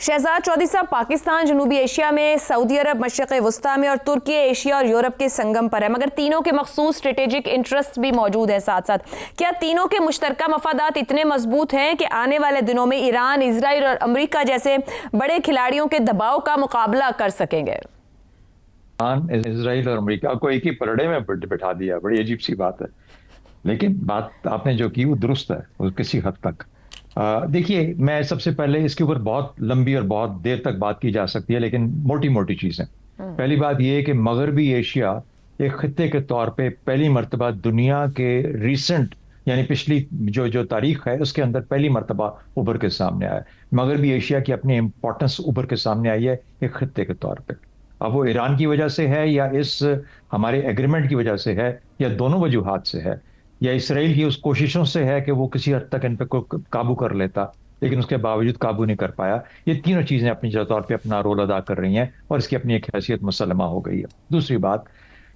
शहजाद चौधरी साहब, पाकिस्तान जनूबी एशिया में, सऊदी अरब मशरक़ वस्ता में और तुर्की एशिया और यूरोप के संगम पर है, मगर तीनों के मखसूस स्ट्रेटेजिक इंटरेस्ट भी मौजूद है साथ साथ। क्या तीनों के मुश्तरका मफादात इतने मजबूत हैं कि आने वाले दिनों में ईरान, इजराइल और अमेरिका जैसे बड़े खिलाड़ियों के दबाव का मुकाबला कर सकेंगे? इजराइल और अमेरिका को एक ही पलड़े में बिठा दिया, बड़ी अजीब सी बात है। लेकिन बात आपने जो की वो दुरुस्त है, वो किसी हद तक। देखिए, मैं सबसे पहले इसके ऊपर बहुत लंबी और बहुत देर तक बात की जा सकती है, लेकिन मोटी मोटी चीजें। पहली बात यह है कि मगरबी एशिया एक खित्ते के तौर पे पहली मर्तबा दुनिया के रीसेंट यानी पिछली जो तारीख है उसके अंदर पहली मर्तबा उभर के सामने आया। मगरबी एशिया की अपनी इंपॉर्टेंस उभर के सामने आई है एक खित्ते के तौर पे। अब वो ईरान की वजह से है या इस हमारे एग्रीमेंट की वजह से है या दोनों वजूहात से है या इसराइल की उस कोशिशों से है कि वो किसी हद तक इन पे काबू कर लेता, लेकिन उसके बावजूद काबू नहीं कर पाया। ये तीनों चीजें अपनी तौर पे अपना रोल अदा कर रही हैं और इसकी अपनी एक हैसियत मुसल्लमा हो गई है। दूसरी बात,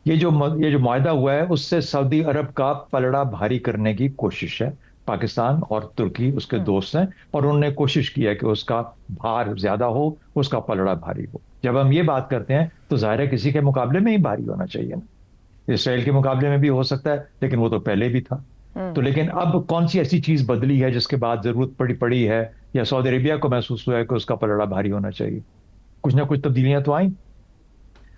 ये जो मुआहदा हुआ है उससे सऊदी अरब का पलड़ा भारी करने की कोशिश है। पाकिस्तान और तुर्की उसके दोस्त हैं और उन्होंने कोशिश की है कि उसका भार ज्यादा हो, उसका पलड़ा भारी हो। जब हम ये बात करते हैं तो जाहिर है किसी के मुकाबले में ही भारी होना चाहिए ना। इसराइल के मुकाबले में भी हो सकता है, लेकिन वो तो पहले भी था। तो लेकिन अब कौन सी ऐसी चीज बदली है जिसके बाद जरूरत पड़ी है या सऊदी अरेबिया को महसूस हुआ है कि उसका पलड़ा भारी होना चाहिए? कुछ ना कुछ तब्दीलियां तो आई,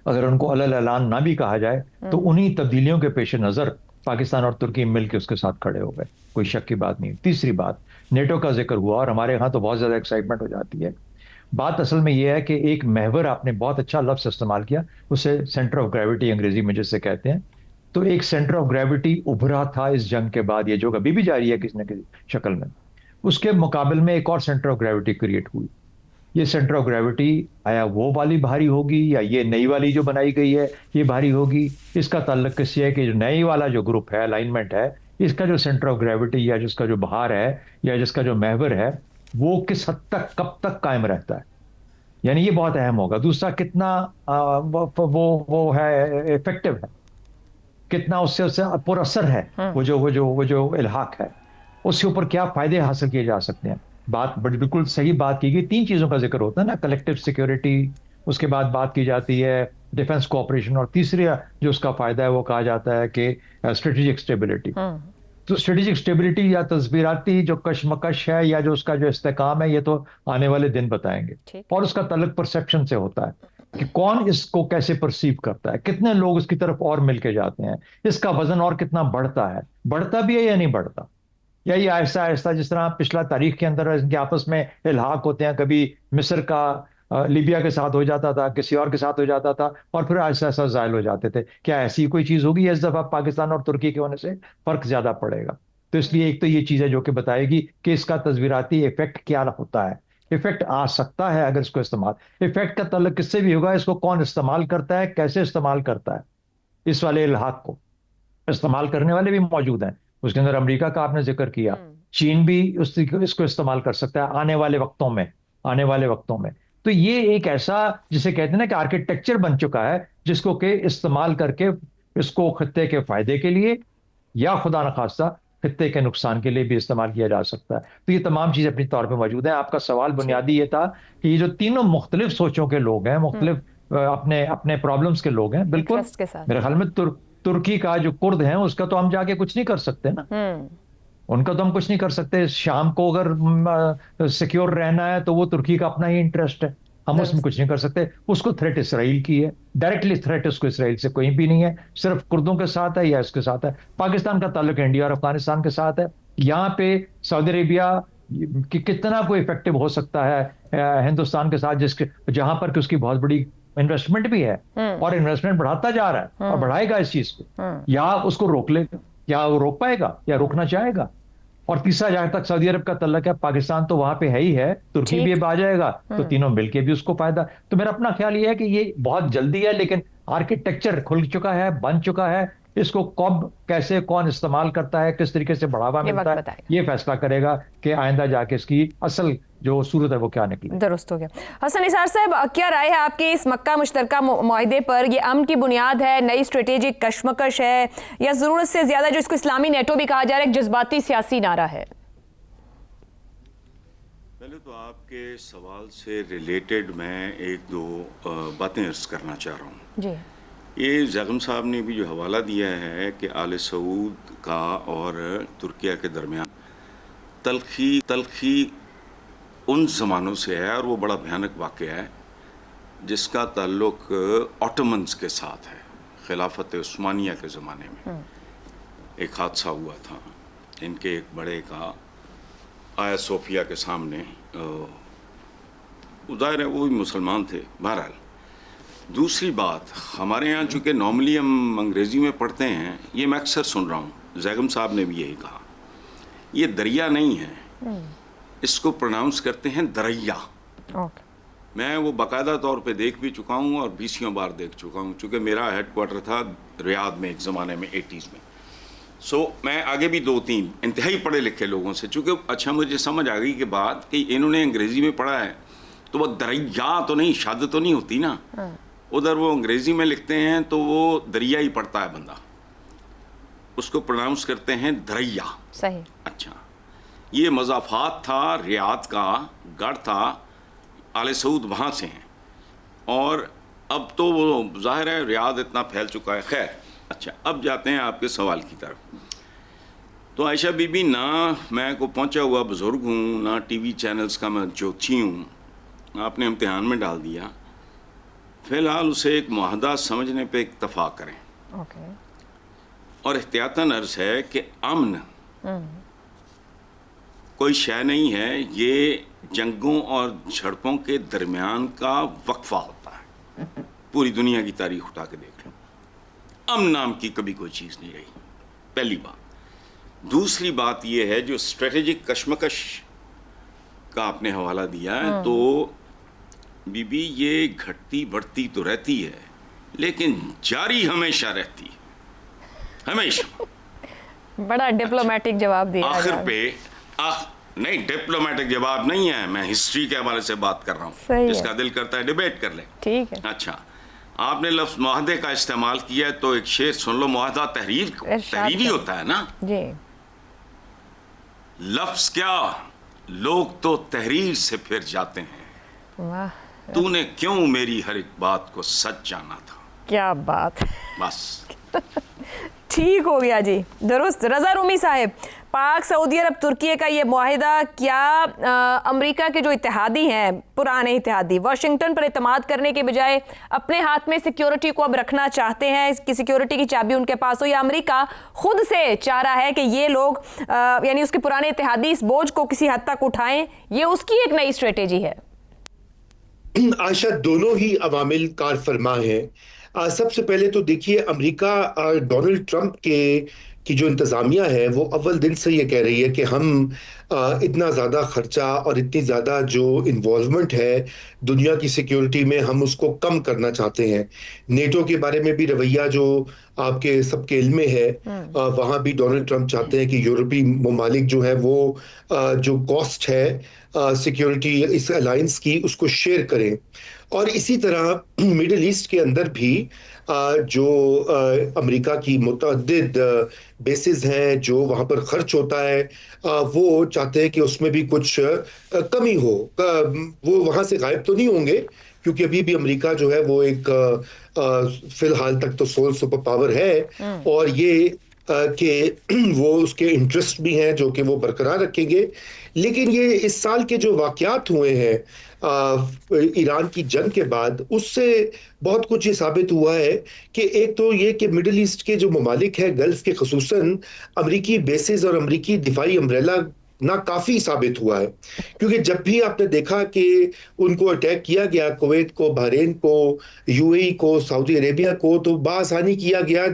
अगर उनको अलल ऐलान ना भी कहा जाए तो उन्हीं तब्दीलियों के पेश नजर पाकिस्तान और तुर्की मिलकर उसके साथ खड़े हो गए, कोई शक की बात नहीं। तीसरी बात, नेटो का जिक्र हुआ और हमारे यहाँ तो बहुत ज्यादा एक्साइटमेंट हो जाती है। बात असल में यह है कि एक महवर, आपने बहुत अच्छा लफ्ज इस्तेमाल किया, उसे सेंटर ऑफ ग्रेविटी अंग्रेजी में जिसे कहते हैं, तो एक सेंटर ऑफ ग्रेविटी उभरा था इस जंग के बाद, ये जो अभी भी जारी है किसी न किसी शक्ल में। उसके मुकाबले में एक और सेंटर ऑफ ग्रेविटी क्रिएट हुई। ये सेंटर ऑफ ग्रेविटी आया वो वाली भारी होगी या ये नई वाली जो बनाई गई है ये भारी होगी? इसका ताल्लुक किससे है कि जो नई वाला जो ग्रुप है, अलाइनमेंट है, इसका जो सेंटर ऑफ ग्रेविटी या जिसका जो भार है या जिसका जो महवर है वो किस हद तक कब तक कायम रहता है, यानी ये बहुत अहम होगा। दूसरा, कितना वो है इफेक्टिव है, कितना उससे पुरअसर है, वो जो इल्हाक है उसके ऊपर क्या फायदे हासिल किए जा सकते हैं। बात बड़ी बिल्कुल सही बात की गई, तीन चीजों का जिक्र होता है ना, कलेक्टिव सिक्योरिटी, उसके बाद बात की जाती है डिफेंस कोऑपरेशन और तीसरी जो उसका फायदा है वो कहा जाता है कि स्ट्रेटेजिक स्टेबिलिटी। तो स्ट्रेटेजिक स्टेबिलिटी या तस्वीराती जो कशमकश है या जो उसका जो इस्तेकाम है ये तो आने वाले दिन बताएंगे। और उसका ताल्लुक परसेप्शन से होता है कि कौन इसको कैसे परसीव करता है, कितने लोग इसकी तरफ और मिलके जाते हैं, इसका वजन और कितना बढ़ता भी है या नहीं बढ़ता, या ये आहिस्ता आहिस्ता जिस तरह पिछला तारीख के अंदर इनके आपस में इल्हाक होते हैं, कभी मिस्र का लीबिया के साथ हो जाता था, किसी और के साथ हो जाता था और फिर आहिस्ता आहिस्ता जायल हो जाते थे। क्या ऐसी कोई चीज होगी? इस दफा पाकिस्तान और तुर्की के होने से फर्क ज्यादा पड़ेगा। तो इसलिए एक तो ये चीज है जो कि बताएगी कि इसका तस्वीराती इफेक्ट क्या होता है। इफेक्ट आ सकता है अगर इसको इफेक्ट का ताल्लुक किससे भी होगा, इसको कौन इस्तेमाल करता है, कैसे इस्तेमाल करता है। इस वाले इल्हाक को इस्तेमाल करने वाले भी मौजूद हैं, उसके अंदर अमेरिका का आपने जिक्र किया, चीन भी इसको इस्तेमाल कर सकता है आने वाले वक्तों में। तो ये एक ऐसा जिसे कहते हैं ना कि आर्किटेक्चर बन चुका है जिसको के इस्तेमाल करके इसको खित्ते के फायदे के लिए या खुदा न खास्ता खित्ते के नुकसान के लिए भी इस्तेमाल किया जा सकता है। तो ये तमाम चीजें अपनी तौर पे मौजूद हैं। आपका सवाल बुनियादी ये था कि ये जो तीनों मुख्तलिफ सोचों के लोग हैं, मुख्तलिफ अपने प्रॉब्लम्स के लोग हैं, बिल्कुल मेरे ख्याल में तुर्की का जो कुर्द है उसका तो हम जाके कुछ नहीं कर सकते ना, उनका तो हम कुछ नहीं कर सकते। शाम को अगर सिक्योर रहना है तो वो तुर्की का अपना ही इंटरेस्ट है, हम उसमें कुछ नहीं कर सकते। उसको थ्रेट इसराइल की है, डायरेक्टली थ्रेट उसको इसराइल से कोई भी नहीं है, सिर्फ कुर्दों के साथ है या इसके साथ है। पाकिस्तान का ताल्लुक इंडिया और अफगानिस्तान के साथ है। यहाँ पे सऊदी अरेबिया कि कितना कोई इफेक्टिव हो सकता है हिंदुस्तान के साथ, जहां पर कि उसकी बहुत बड़ी इन्वेस्टमेंट भी है और इन्वेस्टमेंट बढ़ाता जा रहा है और बढ़ाएगा इस चीज को, या उसको रोक लेगा, या वो रोक पाएगा या रोकना चाहेगा। और तीसरा, जहां तक सऊदी अरब का तल्लक है, पाकिस्तान तो वहां पे है ही है, तुर्की भी अब आ जाएगा, तो तीनों मिलके भी उसको फायदा। तो मेरा अपना ख्याल ये है कि ये बहुत जल्दी है, लेकिन आर्किटेक्चर खुल चुका है, बन चुका है। इसको कब कैसे कौन इस्तेमाल करता है, किस तरीके से बढ़ावा मिलता है, ये फैसला करेगा कि आइंदा जाके इसकी असल जो सूरत है वो क्या निकले। दुरुस्त हो गया। हसन निसार साहब, क्या राय है आपकी इस मक्का मुश्तरका मुआहदे पर? ये अमन की बुनियाद है, नई स्ट्रेटेजिक कशमकश है, या जरूरत से ज्यादा जो इसको इस्लामी नेटो भी कहा जा रहा है एक जज्बाती सियासी नारा है? پہلے تو آپ کے سوال سے ریلیٹڈ میں ایک دو باتیں عرض کرنا چاہ رہا ہوں. جی یہ زیغم صاحب نے بھی جو حوالہ دیا ہے کہ آل سعود کا اور ترکیہ کے درمیان تلخی ان زمانوں سے ہے، اور وہ بڑا بھیانک واقعہ ہے جس کا تعلق آٹومنز کے ساتھ ہے. خلافت عثمانیہ کے زمانے میں ایک حادثہ ہوا تھا، ان کے ایک بڑے کا آیا صوفیہ کے سامنے، ظاہر ہے وہ بھی مسلمان تھے. بہرحال دوسری بات، ہمارے یہاں چونکہ نارملی ہم انگریزی میں پڑھتے ہیں، یہ میں اکثر سن رہا ہوں، زیغم صاحب نے بھی یہی کہا، یہ دریا نہیں ہے، اس کو پروناؤنس کرتے ہیں دریا. میں وہ باقاعدہ طور پہ دیکھ بھی چکا ہوں اور 20 بار دیکھ چکا ہوں، چونکہ میرا ہیڈ کوارٹر تھا ریاض میں ایک زمانے میں 80s میں. میں آگے بھی 2-3 انتہائی پڑھے لکھے لوگوں سے، چونکہ اچھا مجھے سمجھ آ گئی کہ بات کہ انہوں نے انگریزی میں پڑھا ہے تو وہ دریا تو نہیں، شد تو نہیں ہوتی نا. ادھر وہ انگریزی میں لکھتے ہیں تو وہ دریا ہی پڑھتا ہے بندہ، اس کو پروناؤنس کرتے ہیں دریا. صحیح. اچھا، یہ مضافات تھا، ریاض کا گڑھ تھا، آل سعود وہاں سے ہیں، اور اب تو وہ ظاہر ہے ریاض اتنا پھیل چکا ہے. خیر اچھا، اب جاتے ہیں آپ کے سوال کی طرف. تو عائشہ بی بی نہ میں کو پہنچا ہوا بزرگ ہوں، نہ ٹی وی چینلز کا میں جوتشی ہوں. آپ نے امتحان میں ڈال دیا، فی الحال اسے ایک معاہدہ سمجھنے پہ اکتفا کریں. اور احتیاطاً عرض ہے کہ امن کوئی شے نہیں ہے، یہ جنگوں اور جھڑپوں کے درمیان کا وقفہ ہوتا ہے. پوری دنیا کی تاریخ اٹھا کے دیکھ لو، امن نام کی کبھی کوئی چیز نہیں رہی. پہلی بات. دوسری بات یہ ہے جو اسٹریٹجک کشمکش کا آپ نے حوالہ دیا ہے، تو بی بی یہ گھٹتی بڑھتی تو رہتی ہے لیکن جاری ہمیشہ رہتی ہے، ہمیشہ. بڑا ڈپلومیٹک جواب دیا آخر پہ نہیں، ڈپلومیٹک جواب نہیں ہے، میں ہسٹری کے حوالے سے بات کر رہا ہوں، جس کا دل کرتا ہے ڈیبیٹ کر لیں. ٹھیک ہے. اچھا، آپ نے لفظ معاہدے کا استعمال کیا ہے تو ایک شعر سن لو. معاہدہ تحریری ہوتا ہے نا جی. لفظ کیا، لوگ تو تحریر سے پھر جاتے ہیں. واہ، تو نے کیوں میری ہر ایک بات کو سچ جانا تھا. کیا بات. بس ٹھیک ہو گیا جی، درست. رضا رومی صاحب، پاک سعودی عرب ترکیے کا یہ معاہدہ کیا امریکہ کے جو اتحادی ہیں، پرانے اتحادی، واشنگٹن پر اعتماد کرنے کے بجائے اپنے ہاتھ میں سیکیورٹی کو اب رکھنا چاہتے ہیں، اس کی سیکیورٹی کی چابی ان کے پاس ہو، یا امریکہ خود سے چاہ رہا ہے کہ یہ لوگ یعنی اس کے پرانے اتحادی اس بوجھ کو کسی حد تک اٹھائیں، یہ اس کی ایک نئی اسٹریٹجی ہے؟ عائشہ، دونوں ہی عوامل کار فرما ہیں. سب سے پہلے تو دیکھیے، امریکہ ڈونلڈ ٹرمپ کی جو انتظامیہ ہے وہ اول دن سے یہ کہہ رہی ہے کہ ہم اتنا زیادہ خرچہ اور اتنی زیادہ جو انوالومنٹ ہے دنیا کی سیکیورٹی میں، ہم اس کو کم کرنا چاہتے ہیں. نیٹو کے بارے میں بھی رویہ جو آپ کے سب کے علم میں ہے، وہاں بھی ڈونلڈ ٹرمپ چاہتے ہیں کہ یورپی ممالک جو ہے وہ جو کاسٹ ہے سیکیورٹی اس الائنس کی، اس کو شیئر کریں. اور اسی طرح مڈل ایسٹ کے اندر بھی جو امریکہ کی متعدد بیسز ہیں جو وہاں پر خرچ ہوتا ہے، وہ چاہتے ہیں کہ اس میں بھی کچھ کمی ہو. وہ وہاں سے غائب تو نہیں ہوں گے، کیونکہ ابھی بھی امریکہ جو ہے وہ ایک فی الحال تک تو سول سپر پاور ہے، اور یہ کہ وہ اس کے انٹرسٹ بھی ہیں جو کہ وہ برقرار رکھیں گے. لیکن یہ اس سال کے جو واقعات ہوئے ہیں ایران کی جنگ کے بعد، اس سے بہت کچھ یہ ثابت ہوا ہے کہ ایک تو یہ کہ مڈل ایسٹ کے جو ممالک ہیں، گلف کے خصوصاً، امریکی بیسز اور امریکی دفاعی امبریلا ناکافی ثابت ہوا ہے. کیونکہ جب بھی آپ نے دیکھا کہ ان کو اٹیک کیا گیا، کویت کو، بحرین کو، یو اے ای کو، سعودی عربیہ کو، تو بآسانی کیا گیا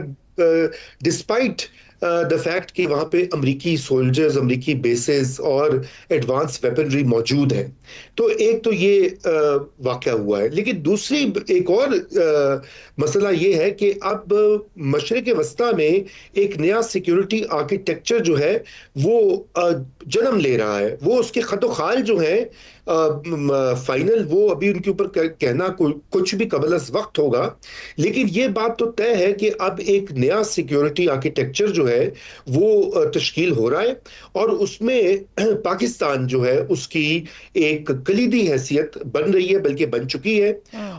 ڈسپائٹ دا فیکٹ کہ وہاں پہ امریکی سولجرز، امریکی بیسز اور ایڈوانس ویپنری موجود ہیں. تو ایک تو یہ واقعہ ہوا ہے. لیکن دوسری ایک اور مسئلہ یہ ہے کہ اب مشرق وسطیٰ میں ایک نیا سیکیورٹی آرکیٹیکچر جو ہے وہ جنم لے رہا ہے. وہ اس کے خط و خال جو ہیں फाइनल वो अभी उनके ऊपर कहना कुछ भी कबल अज़ वक्त होगा, लेकिन ये बात तो तय है कि अब एक नया सिक्योरिटी आर्किटेक्चर जो है वो तश्कील हो रहा है, और उसमें पाकिस्तान जो है उसकी एक कलीदी हैसियत बन रही है, बल्कि बन चुकी है।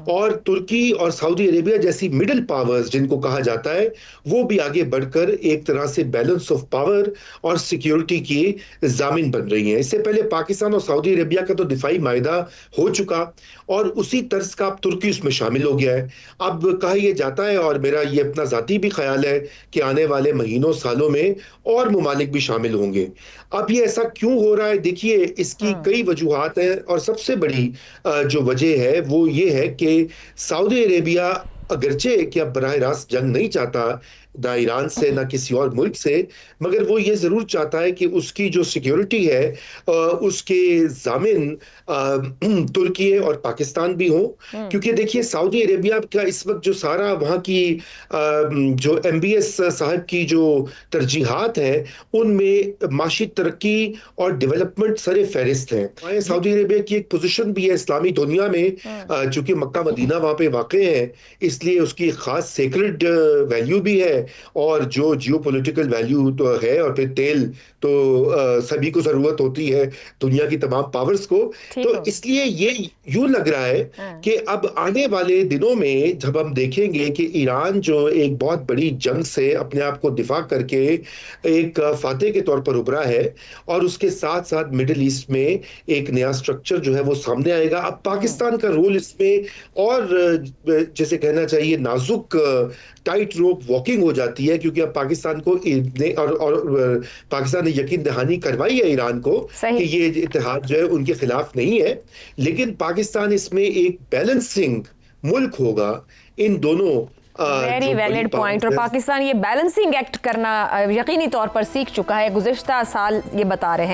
और तुर्की और सऊदी अरेबिया जैसी मिडिल पावर्स जिनको कहा जाता है, वो भी आगे बढ़कर एक तरह से बैलेंस ऑफ पावर और सिक्योरिटी की जामिन बन रही हैं। इससे पहले पाकिस्तान और सऊदी अरेबिया का तो दिफाई माहिदा हो चुका, और उसी तर्ज का अब तुर्की उसमें शामिल हो गया है। अब कहा यह जाता है, और मेरा ये अपना जाती भी ख्याल है, कि आने वाले महीनों सालों में और मुमालिक भी शामिल होंगे। अब ये ऐसा क्यों हो रहा है? देखिए, इसकी कई वजूहात हैं, और सबसे बड़ी जो वजह है वो ये है कि सऊदी अरेबिया अगरचे कि अब बराह रास्त जंग नहीं चाहता, ना ईरान से ना किसी और मुल्क से, मगर वो ये जरूर चाहता है कि उसकी जो सिक्योरिटी है उसके जामिन तुर्की और पाकिस्तान भी हो। क्योंकि देखिए, सऊदी अरेबिया का इस वक्त जो सारा वहाँ की जो MBS साहब की जो तरजीहात हैं, उनमें माशी तरक्की और डेवलपमेंट सरे फहरिस्त हैं। सऊदी अरेबिया की एक पोजीशन भी है इस्लामी दुनिया में, चूंकि मक्का मदीना वहाँ पे वाक़े है, इसलिए उसकी एक खास सेक्रेड वैल्यू भी है, और जो जियोपॉलिटिकल वैल्यू तो है, और फिर तेल तो सभी को जरूरत होती है, दुनिया की तमाम पावर्स को। तो इसलिए ये यूं लग रहा है कि अब आने वाले दिनों में जब हम देखेंगे कि ईरान जो एक बहुत बड़ी जंग से अपने आप को दिफा करके एक फातेह के तौर पर उभरा है, और उसके साथ साथ मिडिल ईस्ट में एक नया स्ट्रक्चर जो है वो सामने आएगा। अब पाकिस्तान का रोल इसमें और जैसे कहना चाहिए नाजुक टाइट रोप वॉकिंग हो जाती है, क्योंकि अब पाकिस्तान को और पाकिस्तान ने यकीन दहानी करवाई है ईरान को कि ये इत्तेहाद जो है उनके खिलाफ नहीं है, लेकिन पाकिस्तान इसमें एक बैलेंसिंग मुल्क होगा इन दोनों। Very valid point. और पाकिस्तान ये बैलेंसिंग एक्ट करना यकीनी तौर पर सीख चुका है, गुज़िश्ता साल ये बता रहे हैं।